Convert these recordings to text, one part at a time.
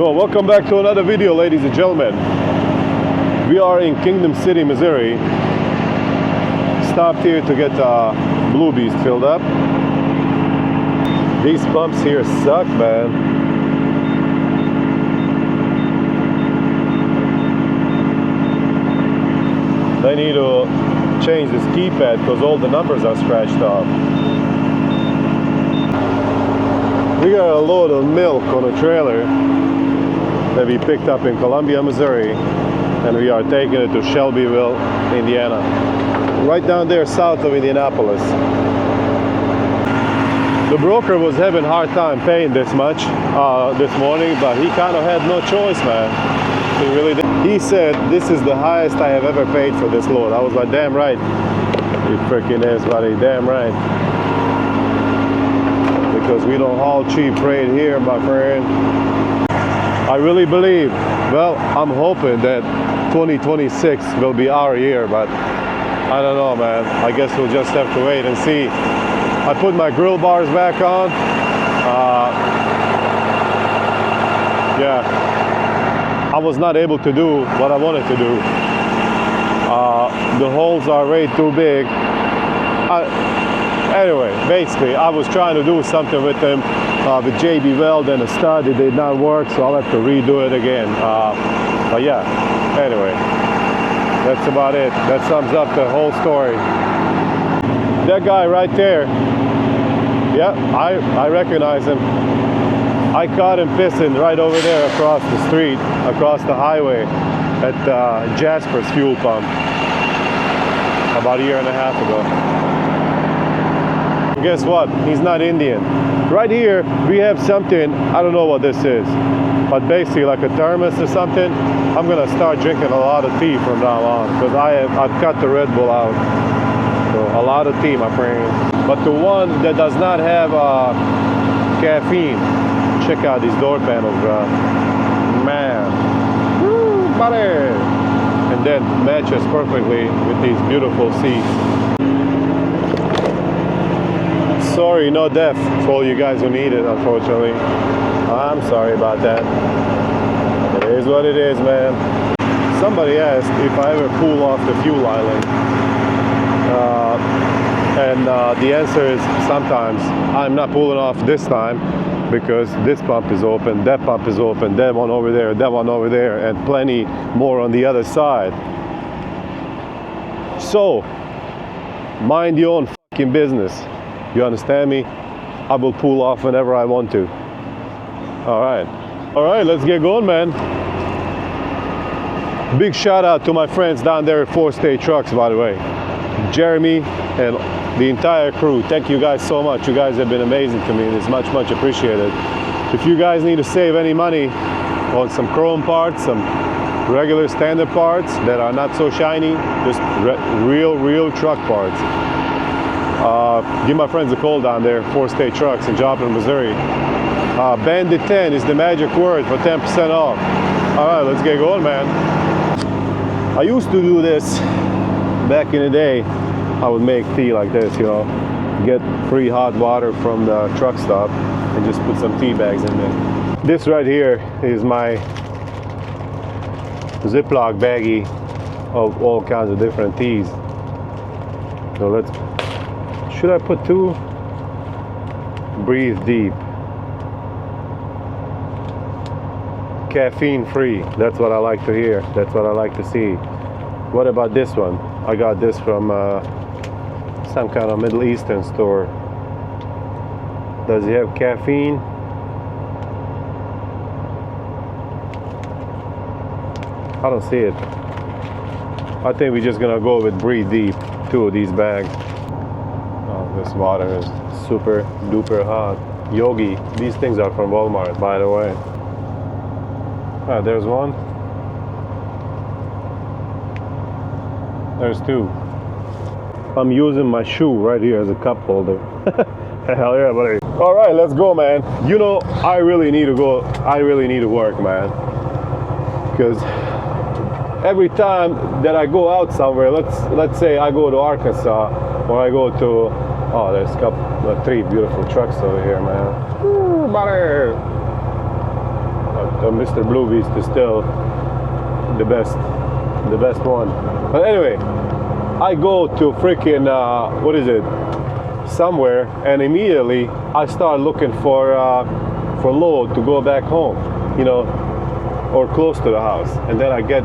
Well, welcome back to another video, ladies and gentlemen. We are in Kingdom City, Missouri. Stopped here to get Blue Beast filled up. These pumps here suck, man. They need to change this keypad because all the numbers are scratched off. We got a load of milk on a trailer that we picked up in Columbia, Missouri, and we are taking it to Shelbyville, Indiana. Right down there south of Indianapolis. The broker was having a hard time paying this much this morning, but he kind of had no choice, man. He really did. He said, this is the highest I have ever paid for this load. I was like, damn right. You freaking ass, buddy, damn right. Because we don't haul cheap freight here, my friend. I really believe, well, I'm hoping that 2026 will be our year, but I don't know, man. I guess we'll just have to wait and see. I put my grill bars back on. Yeah, I was not able to do what I wanted to do. The holes are way too big. Anyway, basically, I was trying to do something with them, with JB Weld and a stud. It did not work, so I'll have to redo it again. But yeah, anyway, that's about it. That sums up the whole story. That guy right there, yeah, I recognize him. I caught him pissing right over there across the street, across the highway at Jasper's fuel pump about a year and a half ago. Guess what? He's not Indian. Right here, we have something, I don't know what this is, but basically like a thermos or something. I'm gonna start drinking a lot of tea from now on because I've cut the Red Bull out. So a lot of tea, my friend. But the one that does not have caffeine, check out these door panels, bro. Man, woo, buddy. And then matches perfectly with these beautiful seats. Sorry, no def for all you guys who need it, unfortunately. I'm sorry about that. It is what it is, man. Somebody asked if I ever pull off the fuel island. And the answer is sometimes. I'm not pulling off this time because this pump is open, that pump is open, that one over there, that one over there, and plenty more on the other side. So, mind your own fucking business. You understand me? I will pull off whenever I want to. All right, let's get going, man. Big shout out to my friends down there at 4 State Trucks, by the way. Jeremy and the entire crew. Thank you guys so much. You guys have been amazing to me. It's much, much appreciated. If you guys need to save any money on some chrome parts, some regular standard parts that are not so shiny, just real truck parts. Give my friends a call down there, 4 State Trucks in Joplin, Missouri. Bandit 10 is the magic word for 10% off. All right, let's get going, man. I used to do this back in the day. I would make tea like this, you know, get free hot water from the truck stop and just put some tea bags in there. This right here is my Ziploc baggie of all kinds of different teas. So let's. Should I put 2? Breathe deep. Caffeine free. That's what I like to hear. That's what I like to see. What about this one? I got this from some kind of Middle Eastern store. Does it have caffeine? I don't see it. I think we're just gonna go with Breathe Deep. 2 of these bags. This water is super duper hot. Yogi, these things are from Walmart, by the way. There's one. There's 2. I'm using my shoe right here as a cup holder. Hell yeah, buddy. All right, let's go, man. You know, I really need to go. I really need to work, man. Because every time that I go out somewhere, let's say I go to Arkansas or I go to Oh, there's 3 beautiful trucks over here, man. Ooh, butter. Mr. Blue Beast is still the best one. But anyway, I go to freaking what is it, somewhere, and immediately I start looking for load to go back home, you know, or close to the house. And then I get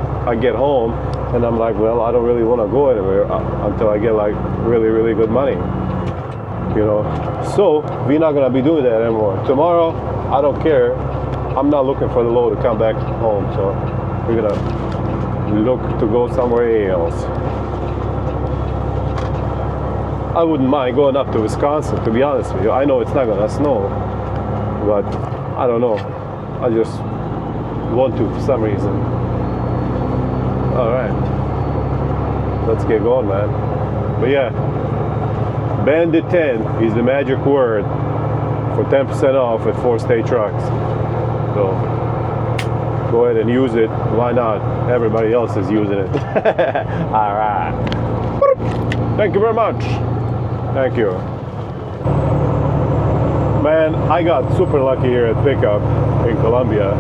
home, and I'm like, well, I don't really want to go anywhere until I get like really good money, you know. So we're not gonna be doing that anymore. Tomorrow, I don't care. I'm not looking for the load to come back home, so we're gonna look to go somewhere else. I wouldn't mind going up to Wisconsin, to be honest with you. I know it's not gonna snow, but I don't know. I just want to for some reason. All right, let's get going, man. But yeah, Bandit 10 is the magic word for 10% off at 4 State Trucks. So go ahead and use it. Why not? Everybody else is using it. All right. Thank you very much. Thank you. Man, I got super lucky here at Pickup in Columbia.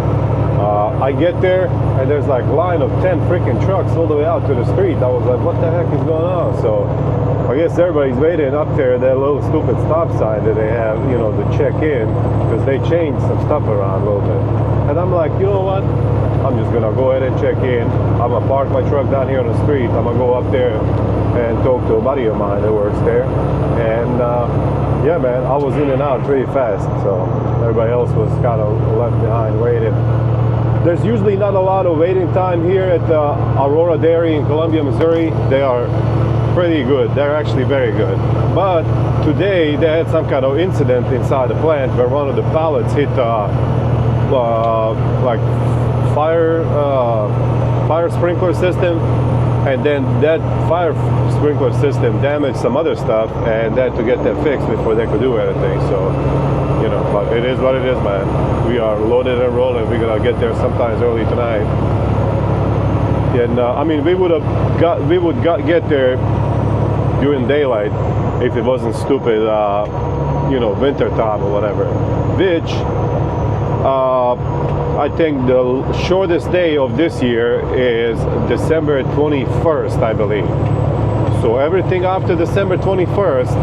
I get there and there's like a line of 10 freaking trucks all the way out to the street. I was like, what the heck is going on? So I guess everybody's waiting up there at that little stupid stop sign that they have, you know, to check in, because they changed some stuff around a little bit. And I'm like, you know what? I'm just gonna go ahead and check in. I'm gonna park my truck down here on the street. I'm gonna go up there and talk to a buddy of mine that works there. And yeah, man, I was in and out pretty fast. So everybody else was kind of left behind waiting. There's usually not a lot of waiting time here at Aurora Dairy in Columbia, Missouri. They are pretty good. They're actually very good. But today they had some kind of incident inside the plant where one of the pallets hit like fire sprinkler system, and then that fire sprinkler system damaged some other stuff, and they had to get that fixed before they could do anything. So, you know, but it is what it is, man. We are loaded and rolling. We're gonna get there sometimes early tonight. And I mean, we would get there during daylight if it wasn't stupid, you know, winter time or whatever. Which I think the shortest day of this year is December 21st, I believe. So everything after December 21st,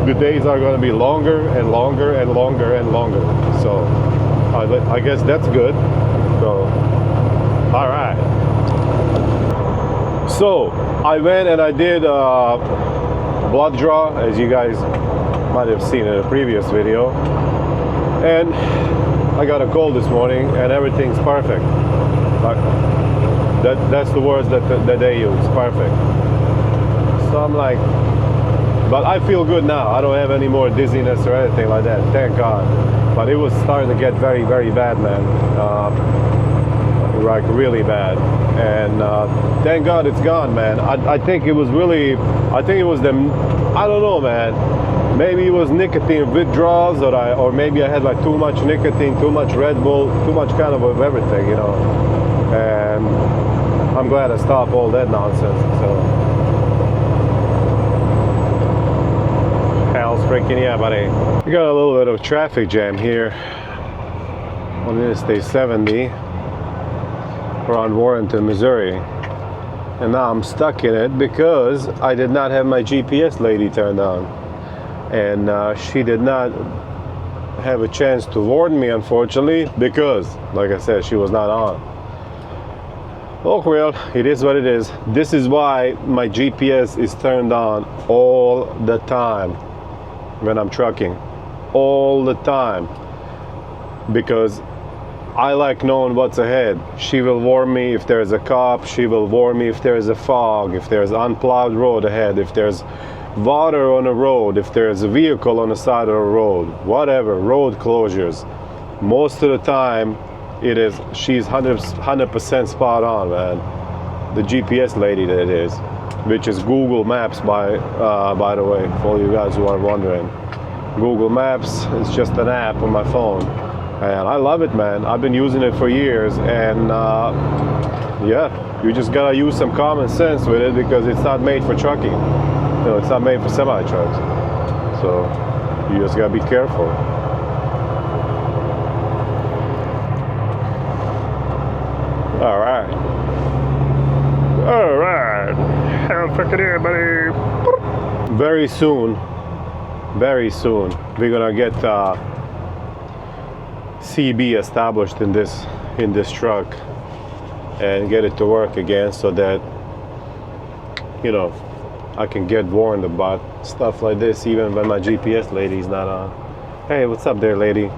the days are going to be longer and longer and longer and longer. So I guess that's good. So, all right. So I went and I did blood draw, as you guys might have seen in a previous video. And I got a call this morning and everything's perfect. That's the words that they use, perfect. So I'm like, but I feel good now. I don't have any more dizziness or anything like that, thank God. But it was starting to get very bad, man. Like really bad. And thank God it's gone, man. I think it was really, I think it was I don't know, man. Maybe it was nicotine withdrawals, or maybe I had like too much nicotine, too much Red Bull, too much kind of everything, you know. And I'm glad I stopped all that nonsense. So, hell's freaking yeah, buddy. We got a little bit of traffic jam here on Interstate 70 around Warrenton, Missouri. And now I'm stuck in it because I did not have my GPS lady turned on. And she did not have a chance to warn me, unfortunately, because, like I said, she was not on. Oh well, it is what it is. This is why my GPS is turned on all the time when I'm trucking. All the time. Because I like knowing what's ahead. She will warn me if there's a cop. She will warn me if there's a fog, if there's unplowed road ahead, if there's water on the road, if there's a vehicle on the side of the road, whatever, road closures. Most of the time, she's 100% spot on, man. The GPS lady that is, which is Google Maps, by the way, for all you guys who are wondering. Google Maps is just an app on my phone, and I love it, man. I've been using it for years, and yeah, you just gotta use some common sense with it because it's not made for trucking. You know, it's not made for semi-trucks, so you just gotta be careful. All right. All right. Hell freaking yeah, buddy. Very soon, we're gonna get CB established in this truck and get it to work again, so that, you know, I can get warned about stuff like this even when my GPS lady's not on. Hey, what's up there, lady?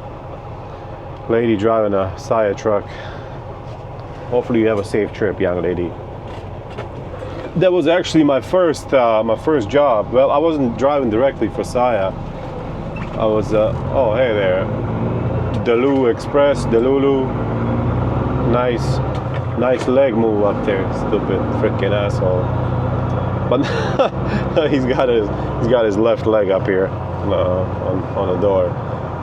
Lady driving a Saya truck. Hopefully you have a safe trip, young lady. That was actually my first job. Well, I wasn't driving directly for Saya. I was oh, hey there, Delulu Express, Delulu. Nice leg move up there, stupid freaking asshole. But he's got his left leg up here on the door.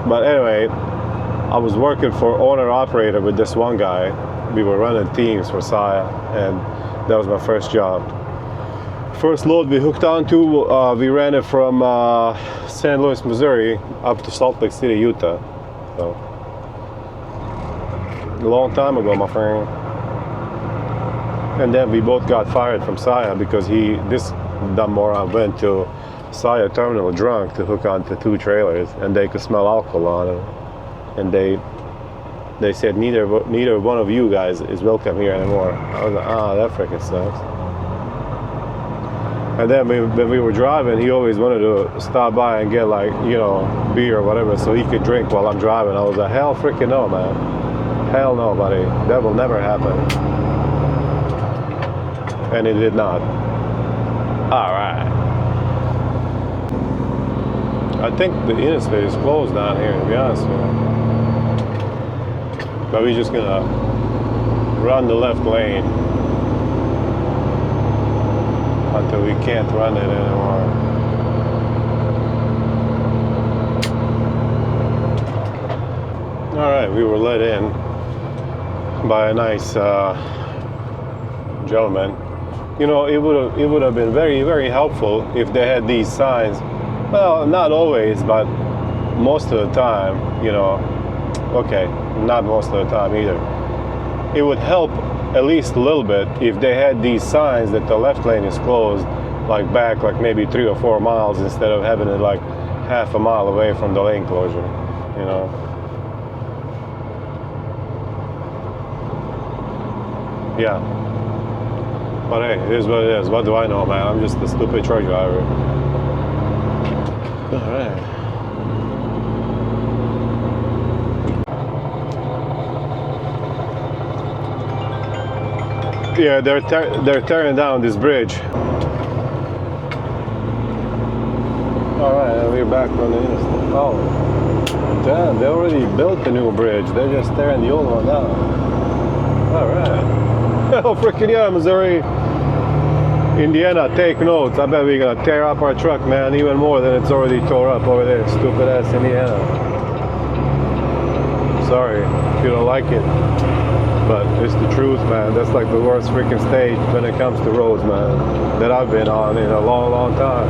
But anyway, I was working for owner operator with this one guy. We were running teams for Saya, and that was my first job. First load we hooked onto, we ran it from St. Louis, Missouri up to Salt Lake City, Utah. So, a long time ago, my friend. And then we both got fired from Saya because this dumb moron went to Saya terminal drunk to hook onto 2 trailers, and they could smell alcohol on them. And they said neither one of you guys is welcome here anymore. I was like, that freaking sucks. And then when we were driving, he always wanted to stop by and get, like, you know, beer or whatever so he could drink while I'm driving. I was like, hell freaking no, man. Hell no, buddy. That will never happen. And it did not. All right. I think the interstate is closed down here, to be honest with you. But we're just gonna run the left lane until we can't run it anymore. All right, we were let in by a nice gentleman. You know, it would have been very, very helpful if they had these signs. Well, not always, but most of the time, you know. Okay, not most of the time either. It would help at least a little bit if they had these signs that the left lane is closed, like back like maybe 3 or 4 miles, instead of having it like half a mile away from the lane closure, you know. Yeah. But hey, it is what it is. What do I know, man? I'm just a stupid truck driver. All right. Yeah, they're tearing down this bridge. All right, and we're back on the interstate. Oh, damn! They already built the new bridge. They're just tearing the old one down. All right. Oh, freaking yeah, Missouri, Indiana, take notes. I bet we're gonna tear up our truck, man, even more than it's already tore up over there. Stupid ass Indiana. Sorry if you don't like it. But it's the truth, man. That's like the worst freaking state when it comes to roads, man, that I've been on in a long, long time.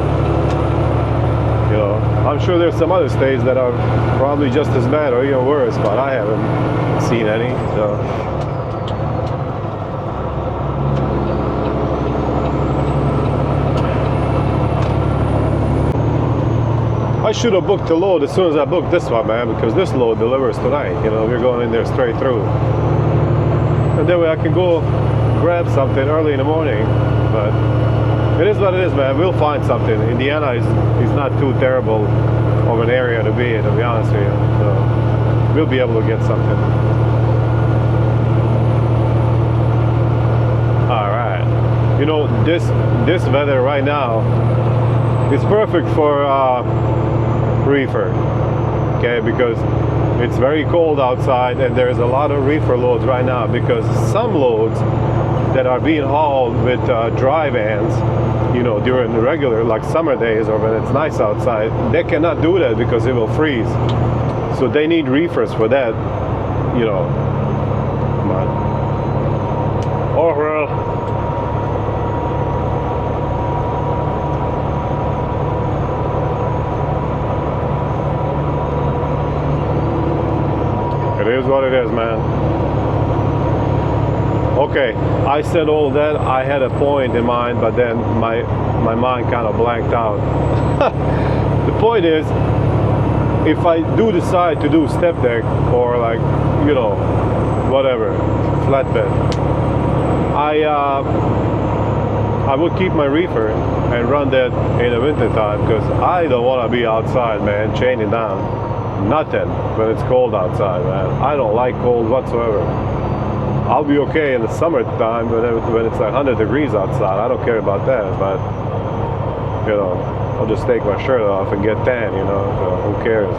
You know, I'm sure there's some other states that are probably just as bad or even worse, but I haven't seen any, so. I should have booked the load as soon as I booked this one, man, because this load delivers tonight. You know, we're going in there straight through. And that way I can go grab something early in the morning. But it is what it is, man. We'll find something. Indiana is not too terrible of an area to be in, to be honest with you. So we'll be able to get something. All right. You know, this weather right now is perfect for reefer. Okay, because it's very cold outside and there's a lot of reefer loads right now, because some loads that are being hauled with dry vans, you know, during the regular like summer days or when it's nice outside, they cannot do that because it will freeze. So they need reefers for that, you know. But, oh well. It is what it is, man. Okay, I said all that. I had a point in mind, but then my mind kind of blanked out. The point is, if I do decide to do step deck or like, you know, whatever, flatbed, I would keep my reefer and run that in the winter time, because I don't want to be outside, man, chaining down nothing when it's cold outside, man. I don't like cold whatsoever. I'll be okay in the summertime when it's like 100 degrees outside. I don't care about that, but you know, I'll just take my shirt off and get tan, you know, so who cares?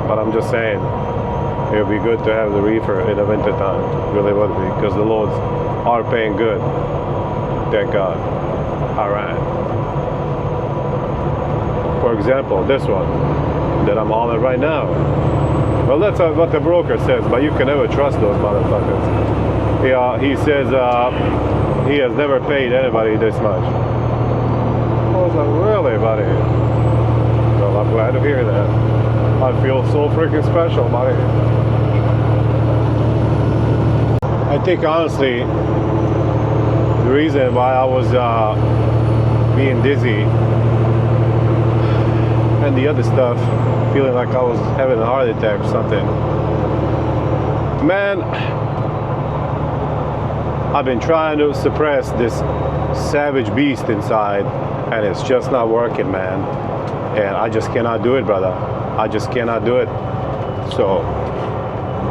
But I'm just saying, it would be good to have the reefer in the winter time. It really would be, because the loads are paying good. Thank God. All right. For example, this one that I'm hauling right now. Well, that's what the broker says, but you can never trust those motherfuckers. Yeah, he says he has never paid anybody this much. I was like, really, buddy? Well, I'm glad to hear that. I feel so freaking special, buddy. I think honestly, the reason why I was being dizzy and the other stuff, feeling like I was having a heart attack or something, man, I've been trying to suppress this savage beast inside, and it's just not working, man. And I just cannot do it, brother. I just cannot do it. So,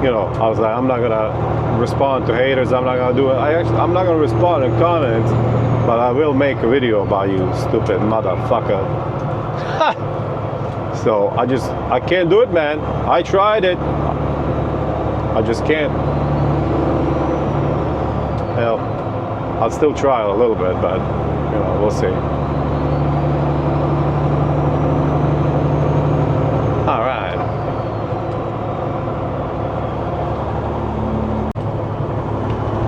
you know, I was like, I'm not gonna respond to haters. I'm not gonna do it. I'm not gonna respond to comments, but I will make a video about you, stupid motherfucker. So I can't do it, man. I tried it. I just can't. Hell, I'll still try a little bit, but you know, we'll see. All right.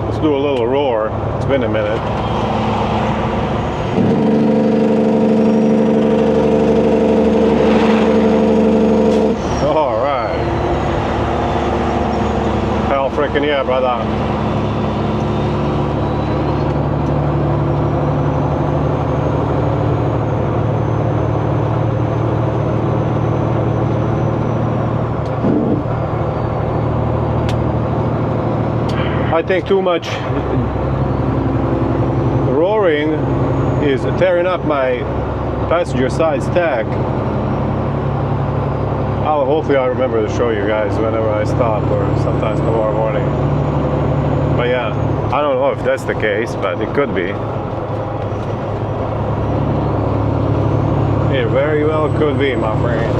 Let's do a little roar. It's been a minute. All right. Hell freaking yeah, brother. I think too much roaring is tearing up my passenger side stack. Hopefully I'll remember to show you guys whenever I stop, or sometimes tomorrow morning. But yeah, I don't know if that's the case, but it could be. It very well could be, my friend.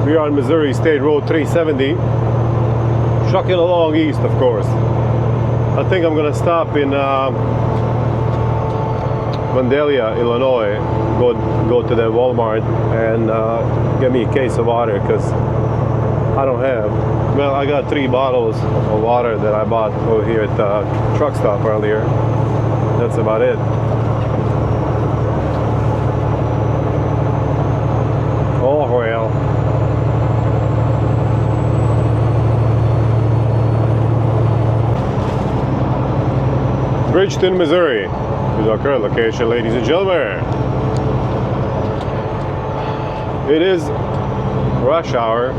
We are on Missouri State Road 370, trucking along east, of course. I think I'm gonna stop in Vandalia, Illinois, go to the Walmart and get me a case of water, because I don't have. Well, I got 3 bottles of water that I bought over here at the truck stop earlier. That's about it. Oh well. Bridgeton, Missouri is our current location, ladies and gentlemen. It is rush hour,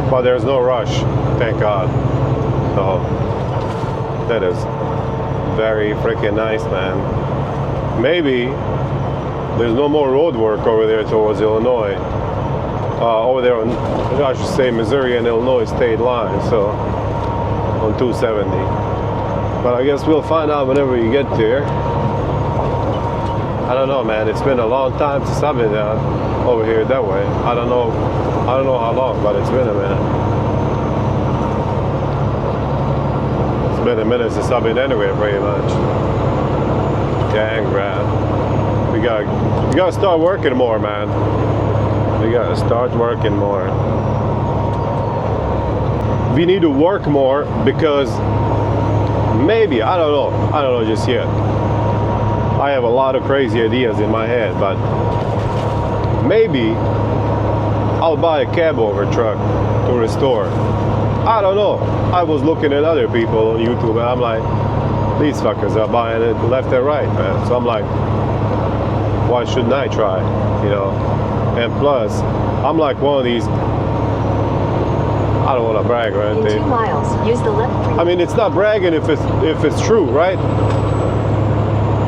but there's no rush, thank God. So that is very freaking nice, man. Maybe there's no more road work over there towards Illinois. Over there on, I should say, Missouri and Illinois state line, so on 270. But I guess we'll find out whenever you get there. I don't know, man. It's been a long time since I've been over here that way. I don't know how long, but it's been a minute. It's been a minute since I've been anywhere, pretty much. Dang, man. We gotta start working more, man. We gotta start working more. We need to work more because maybe, I don't know just yet. I have a lot of crazy ideas in my head, but maybe I'll buy a cabover truck to restore. I don't know. I was looking at other people on YouTube and I'm like, these fuckers are buying it left and right, man. So I'm like, why shouldn't I try? You know? And plus, I'm like one of these, I don't want to brag or anything. In 2 miles, use the left. I mean, it's not bragging if it's true, right?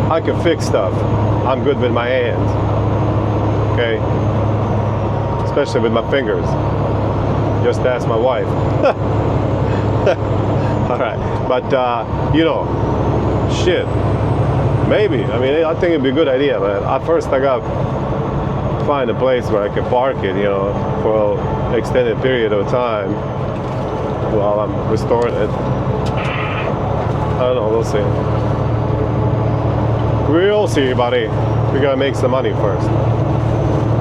I can fix stuff. I'm good with my hands. Okay? Especially with my fingers. Just ask my wife. All right. But, you know, shit. Maybe. I mean, I think it'd be a good idea, man. At first, I got to find a place where I can park it, you know, for an extended period of time while I'm restoring it. I don't know. We'll see. We'll see, buddy. We got to make some money first.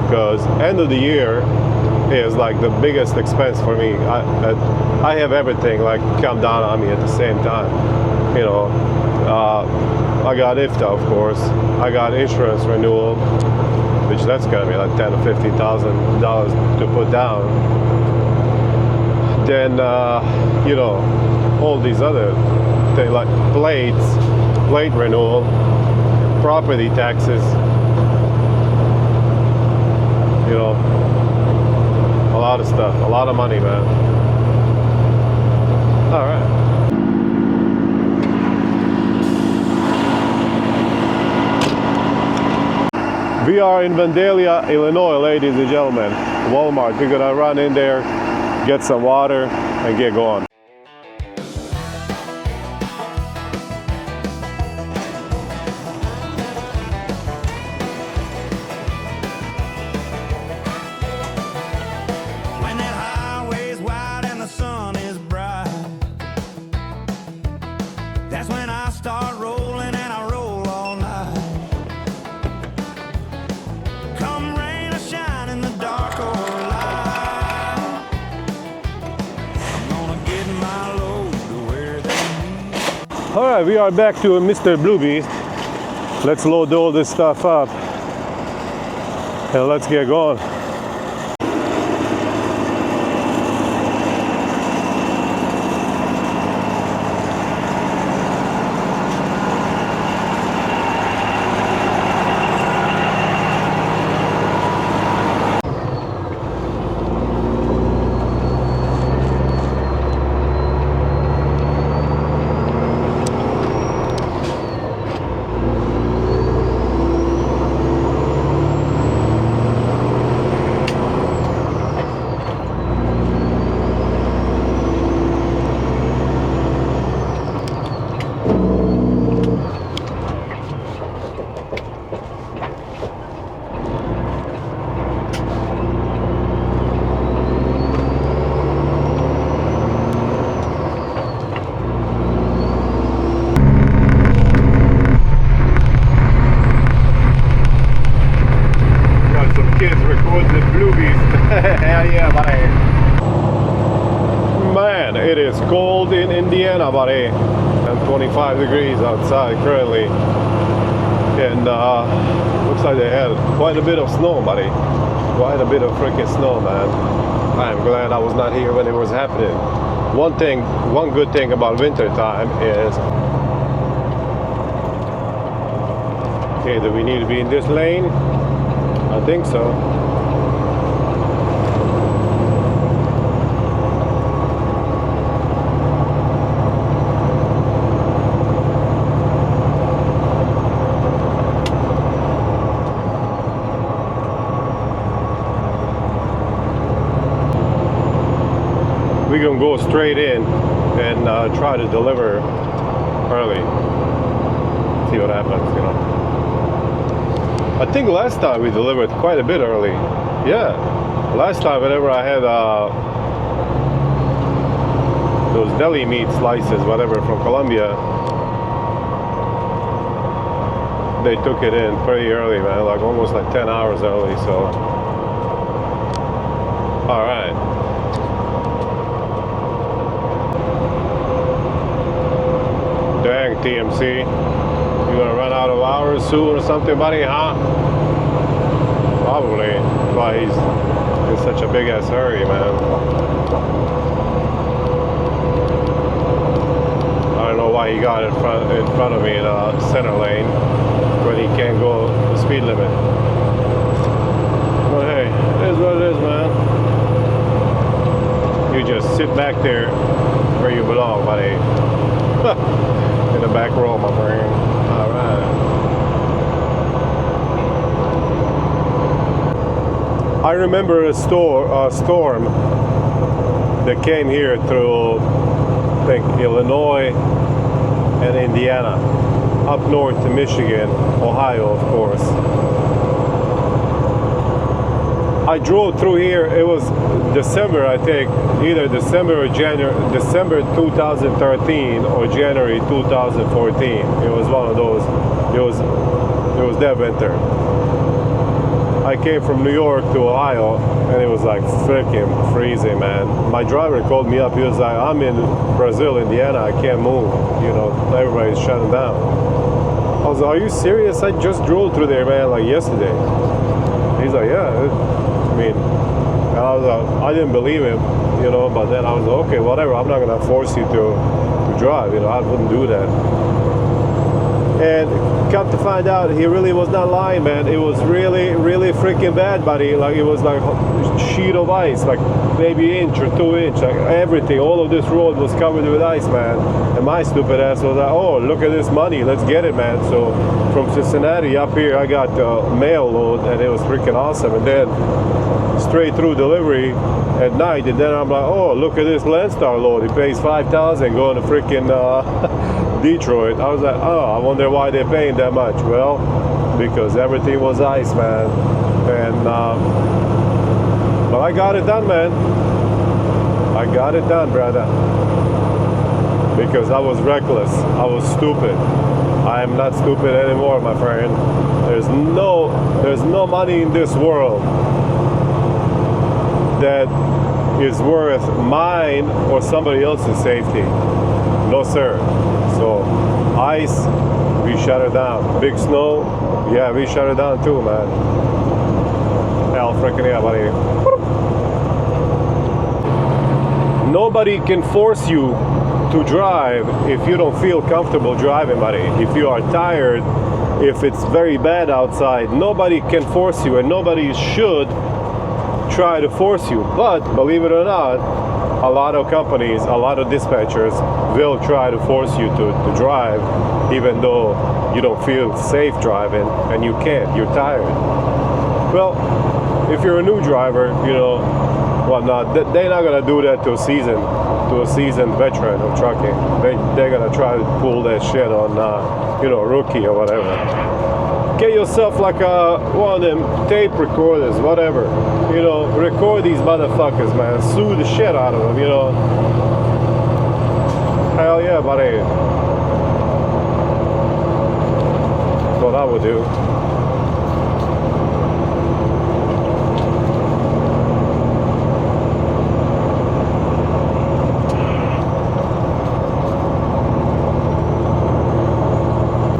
Because end of the year is like the biggest expense for me. I have everything like come down on me at the same time. You know, I got IFTA, of course. I got insurance renewal, which that's gonna be like $10,000 to $15,000 to put down. Then you know, all these other things like plate renewal, property taxes. You know, a lot of stuff, a lot of money, man. All right. We are in Vandalia, Illinois, ladies and gentlemen. Walmart. We're gonna run in there, get some water, and get going. All right, we are back to Mr. Bluebeast. Let's load all this stuff up and let's get going. Hell yeah, buddy. Man, it is cold in Indiana, buddy. And 25 degrees outside currently. And looks like they had quite a bit of snow, buddy. Quite a bit of freaking snow, man. I'm glad I was not here when it was happening. One good thing about winter time is... Okay, do we need to be in this lane? I think so. We're gonna go straight in and try to deliver early. See what happens, you know. I think last time we delivered quite a bit early. Yeah, last time whenever I had those deli meat slices, whatever, from Colombia, they took it in pretty early, man, like almost like 10 hours early, so. All right. Dang, TMC. You gonna run out of hours soon or something, buddy, huh? Probably. Why, he's such a big ass hurry, man. I don't know why he got in front of me in a center lane when he can't go the speed limit. But hey, it is what it is, man. You just sit back there where you belong, buddy. In the back row, my friend. All right. I remember a storm that came here through, I think, Illinois and Indiana, up north to Michigan, Ohio, of course. I drove through here. It was December, I think, either December or January, December 2013 or January 2014. It was one of those. It was that winter. I came from New York to Ohio, and it was like freaking freezing, man. My driver called me up. He was like, "I'm in Brazil, Indiana. I can't move. You know, everybody's shutting down." I was like, "Are you serious? I just drove through there, man, like yesterday." He's like, "Yeah." I mean, and I was like, I didn't believe him, you know. But then I was like, "Okay, whatever. I'm not gonna force you to drive. You know, I wouldn't do that." And come to find out, he really was not lying, man. It was really, really freaking bad, buddy. Like, it was like a sheet of ice, like maybe inch or 2 inch, like everything. All of this road was covered with ice, man. And my stupid ass was like, "Oh, look at this money. Let's get it, man." So from Cincinnati up here, I got mail load, and it was freaking awesome. And then straight through delivery at night, and then I'm like, "Oh, look at this Landstar load. He pays $5,000 going to freaking Detroit." I was like, "Oh, I wonder why they're paying that much." Well, because everything was ice, man. And but I got it done, man. I got it done, brother. Because I was reckless. I was stupid. I am not stupid anymore, my friend. There's no money in this world that is worth mine or somebody else's safety. No, sir. So, ice, we shut it down. Big snow, yeah, we shut it down too, man. Hell, freaking yeah, buddy. Nobody can force you to drive if you don't feel comfortable driving, buddy. If you are tired, if it's very bad outside, nobody can force you, and nobody should try to force you. But believe it or not, a lot of companies, a lot of dispatchers will try to force you to drive, even though you don't feel safe driving, and you can't, you're tired. Well, if you're a new driver, you know, whatnot, they're not gonna do that to a seasoned veteran of trucking. They're gonna try to pull that shit on, you know, rookie or whatever. Get yourself like one of them tape recorders, whatever. You know, record these motherfuckers, man. Sue the shit out of them, you know. Hell yeah, buddy. That's what I would do.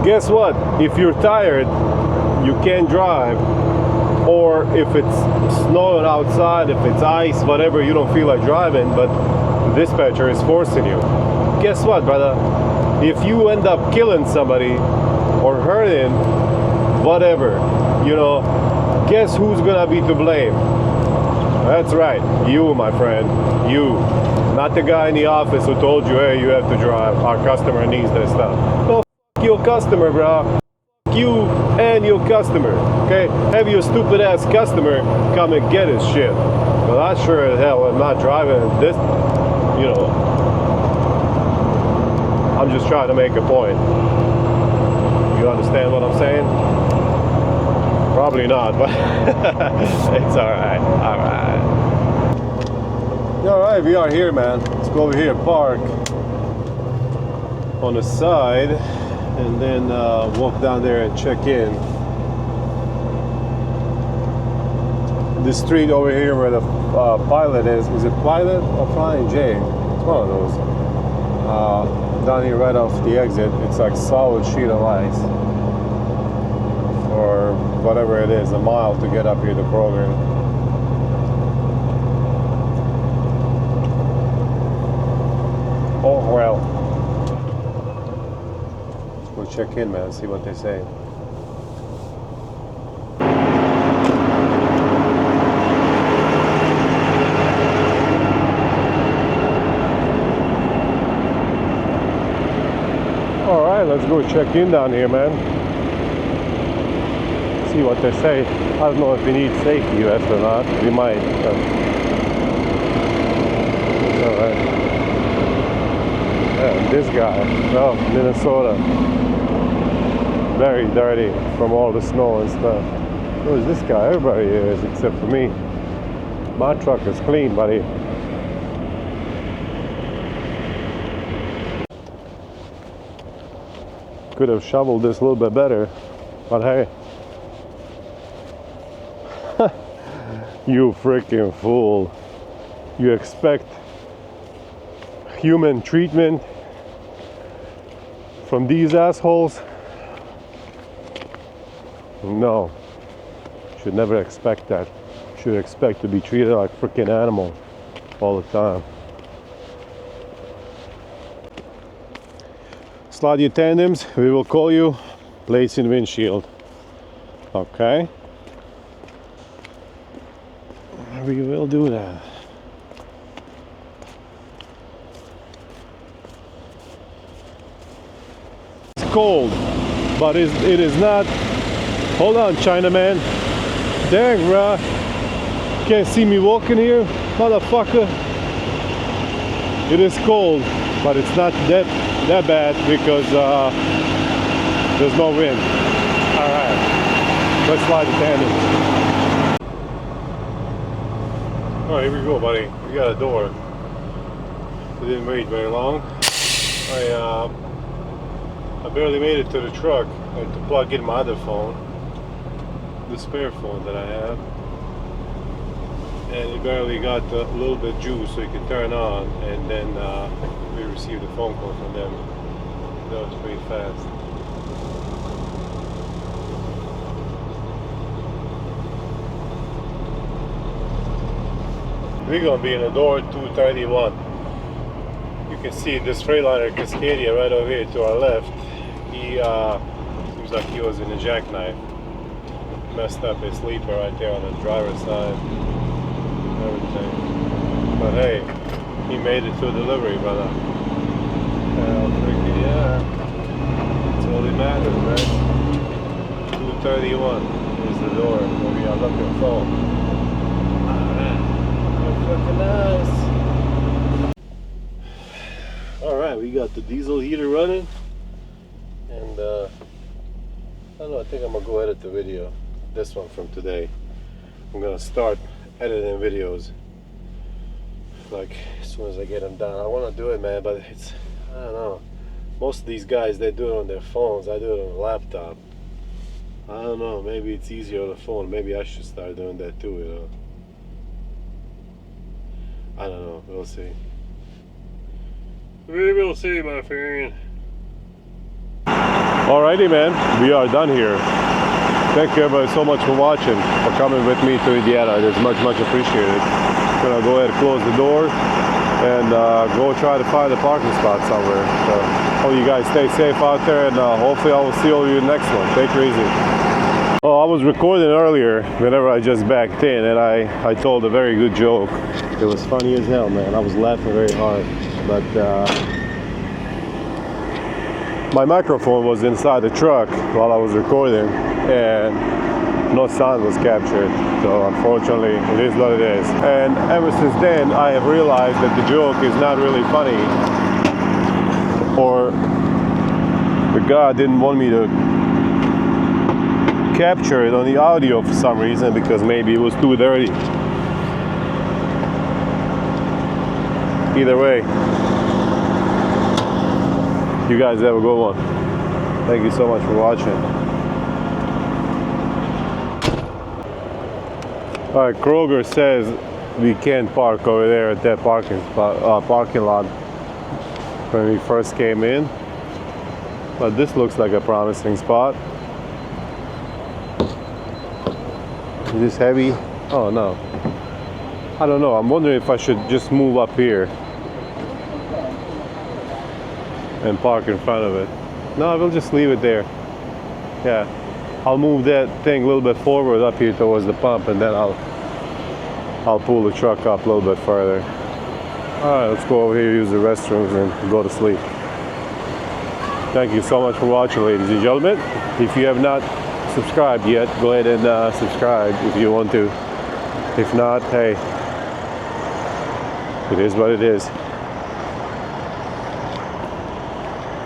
Guess what? If you're tired, you can't drive, or if it's snowing outside, if it's ice, whatever, you don't feel like driving, but the dispatcher is forcing you. Guess what, brother? If you end up killing somebody or hurting, whatever, you know, guess who's gonna be to blame? That's right, you, my friend, you. Not the guy in the office who told you, "Hey, you have to drive, our customer needs this stuff." No, your customer, bro. You and your customer, okay? Have your stupid ass customer come and get his shit. But I sure as hell am not driving this, you know. I'm just trying to make a point. You understand what I'm saying? Probably not, but it's alright, alright. Alright, we are here, man. Let's go over here, park on the side, and then walk down there and check in. This street over here where the Pilot is it Pilot or Flying J? It's one of those. Down here right off the exit, it's like solid sheet of ice. Or whatever it is, a mile to get up here to Kroger. check in, man, see what they say. All right, let's go check in down here, man. See what they say. I don't know if we need safety vest or not. We might, but it's all right. Yeah, this guy, oh, Minnesota, very dirty from all the snow and stuff. Who is this guy? Everybody is except for me. My truck is clean, buddy. Could have shoveled this a little bit better, but hey. You freaking fool. You expect human treatment from these assholes? No. Should never expect that. Should expect to be treated like freaking animal all the time. Slide your tandems, we will call you. Place in windshield. Okay. We will do that. It's cold, but it is not. Hold on, Chinaman. Dang, bruh. Can't see me walking here, motherfucker. It is cold, but it's not that bad because there's no wind. All right, let's slide the tandems. All right, here we go, buddy. We got a door. We didn't wait very long. I barely made it to the truck. I had to plug in my other phone, the spare phone that I have, and it barely got a little bit juice so you could turn on, and then we received a phone call from them. That was pretty fast. We're gonna be in the door 231. You can see this Freightliner Cascadia right over here to our left. He seems like he was in a jackknife. Messed up his sleeper right there on the driver's side. Everything. But hey, he made it to delivery, brother. Freaking yeah. That's all that matters, right? 231 is the door where we are looking for. Looking nice. All right, we got the diesel heater running, and I don't know. I think I'm gonna go edit the video. This one from today. I'm gonna start editing videos like as soon as I get them done. I want to do it, man, but it's, I don't know. Most of these guys, they do it on their phones. I do it on a laptop. I don't know. Maybe it's easier on the phone. Maybe I should start doing that too. You know. I don't know, we'll see. We will see, my friend. Alrighty, man, we are done here. Thank you everybody so much for watching, for coming with me to Indiana. It is much appreciated. I'm gonna go ahead and close the door and go try to find a parking spot somewhere. So, hope you guys stay safe out there, and hopefully I will see all of you in the next one. Take it easy. Oh, I was recording earlier whenever I just backed in, and I told a very good joke. It was funny as hell, man. I was laughing very hard, but my microphone was inside the truck while I was recording, and no sound was captured. So unfortunately, it is what it is. And ever since then, I have realized that the joke is not really funny, or the guy didn't want me to capture it on the audio for some reason, because maybe it was too dirty. Either way, you guys have a good one. Thank you so much for watching. All right, Kroger says we can't park over there at that parking lot when we first came in, but this looks like a promising spot. Is this heavy? Oh no. I don't know. I'm wondering if I should just move up here and park in front of it. No, we'll just leave it there. Yeah. I'll move that thing a little bit forward up here towards the pump, and then I'll pull the truck up a little bit further. All right, let's go over here, use the restrooms, and go to sleep. Thank you so much for watching, ladies and gentlemen. If you have not subscribed yet, go ahead and subscribe if you want to. If not, hey, it is what it is.